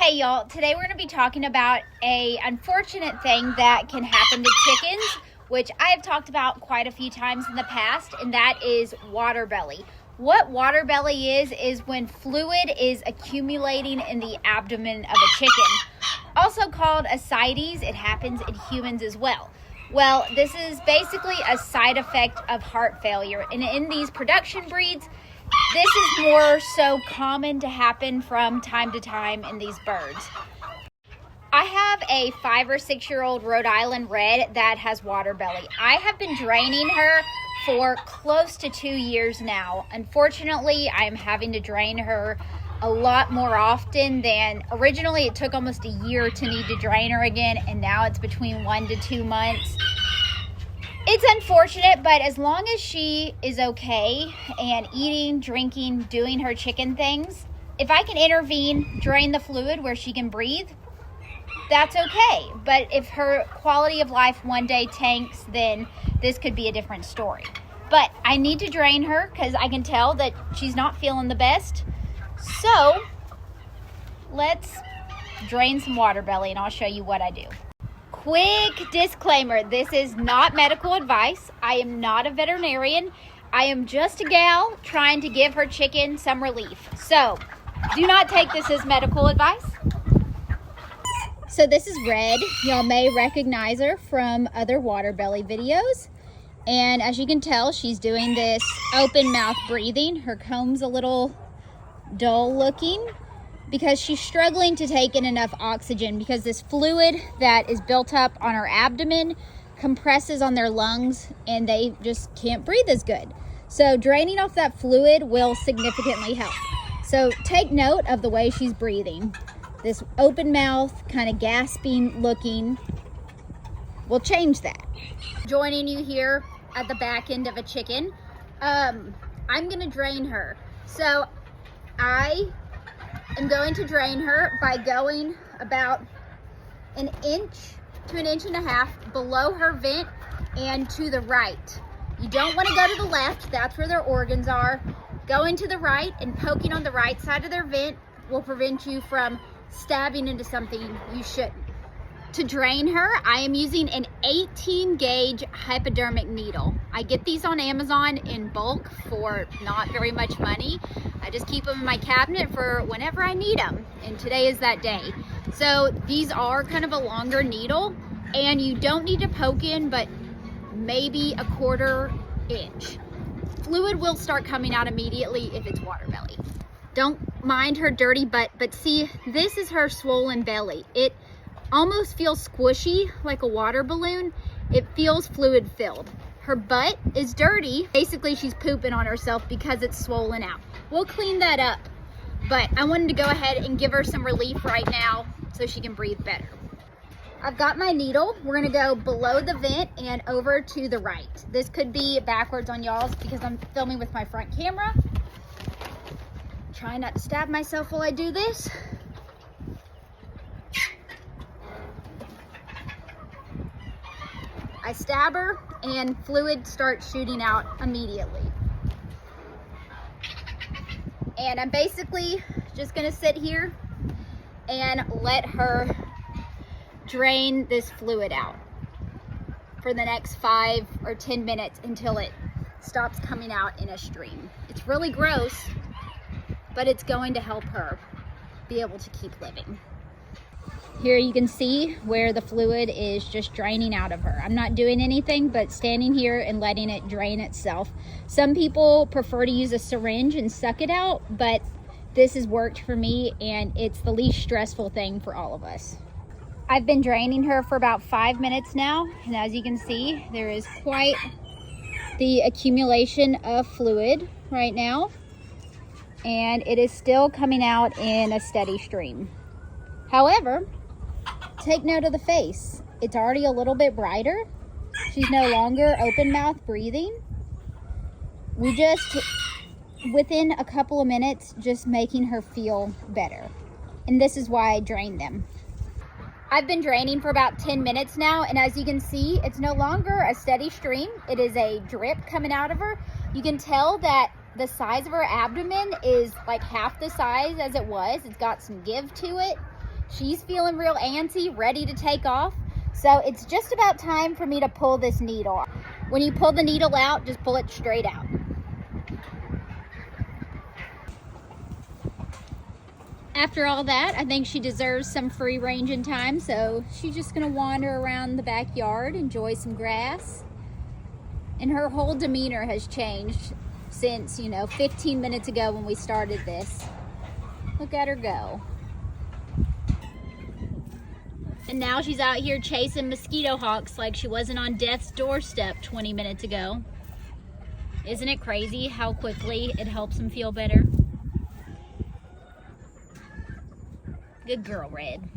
Hey y'all, today we're going to be talking about a unfortunate thing that can happen to chickens, which I have talked about quite a few times in the past, and that is waterbelly. What waterbelly is when fluid is accumulating in the abdomen of a chicken. Also called ascites, it happens in humans as well. Well, this is basically a side effect of heart failure, and in these production breeds, this is more so common to happen from time to time in these birds. I have a 5 or 6 year old Rhode Island Red that has waterbelly. I have been draining her for close to 2 years now. Unfortunately, I'm having to drain her a lot more often than originally. It took almost a year to need to drain her again, and now it's between 1 to 2 months. It's unfortunate, but as long as she is okay and eating, drinking, doing her chicken things, if I can intervene, drain the fluid where she can breathe, that's okay. But if her quality of life one day tanks, then this could be a different story. But I need to drain her because I can tell that she's not feeling the best. So let's drain some waterbelly and I'll show you what I do. Quick disclaimer, this is not medical advice. I am not a veterinarian. I am just a gal trying to give her chicken some relief. So do not take this as medical advice. So this is Red. Y'all may recognize her from other waterbelly videos. And as you can tell, she's doing this open mouth breathing. Her comb's a little dull looking, because she's struggling to take in enough oxygen because this fluid that is built up on her abdomen compresses on their lungs and they just can't breathe as good. So draining off that fluid will significantly help. So take note of the way she's breathing. This open mouth, kind of gasping looking, will change that. Joining you here at the back end of a chicken, I'm gonna drain her. So I'm going to drain her by going about 1 inch to 1.5 inches below her vent and to the right. You don't want to go to the left, that's where their organs are. Going to the right and poking on the right side of their vent will prevent you from stabbing into something you shouldn't. To drain her, I am using an 18 gauge hypodermic needle. I get these on Amazon in bulk for not very much money. I just keep them in my cabinet for whenever I need them, and today is that day. So these are kind of a longer needle, and you don't need to poke in but maybe 1/4 inch. Fluid will start coming out immediately if it's waterbelly. Don't mind her dirty butt, but see, this is her swollen belly. It almost feels squishy like a water balloon. It feels fluid filled. Her butt is dirty. Basically, she's pooping on herself because it's swollen out. We'll clean that up, but I wanted to go ahead and give her some relief right now so she can breathe better. I've got my needle. We're gonna go below the vent and over to the right. This could be backwards on y'all's because I'm filming with my front camera. Try not to stab myself while I do this. I stab her and fluid starts shooting out immediately. And I'm basically just gonna sit here and let her drain this fluid out for the next 5 or 10 minutes until it stops coming out in a stream. It's really gross, but it's going to help her be able to keep living. Here you can see where the fluid is just draining out of her. I'm not doing anything but standing here and letting it drain itself. Some people prefer to use a syringe and suck it out, but this has worked for me and it's the least stressful thing for all of us. I've been draining her for about 5 minutes now, and as you can see, there is quite the accumulation of fluid right now, and it is still coming out in a steady stream. However, take note of the face. It's already a little bit brighter. She's no longer open mouth breathing. We just, within a couple of minutes, just making her feel better. And this is why I drained them. I've been draining for about 10 minutes now, and as you can see, it's no longer a steady stream. It is a drip coming out of her. You can tell that the size of her abdomen is like half the size as it was. It's got some give to it. She's feeling real antsy, ready to take off. So it's just about time for me to pull this needle off. When you pull the needle out, just pull it straight out. After all that, I think she deserves some free ranging time, so she's just gonna wander around the backyard, enjoy some grass. And her whole demeanor has changed since, 15 minutes ago when we started this. Look at her go. And now she's out here chasing mosquito hawks like she wasn't on death's doorstep 20 minutes ago. Isn't it crazy how quickly it helps them feel better? Good girl, Red.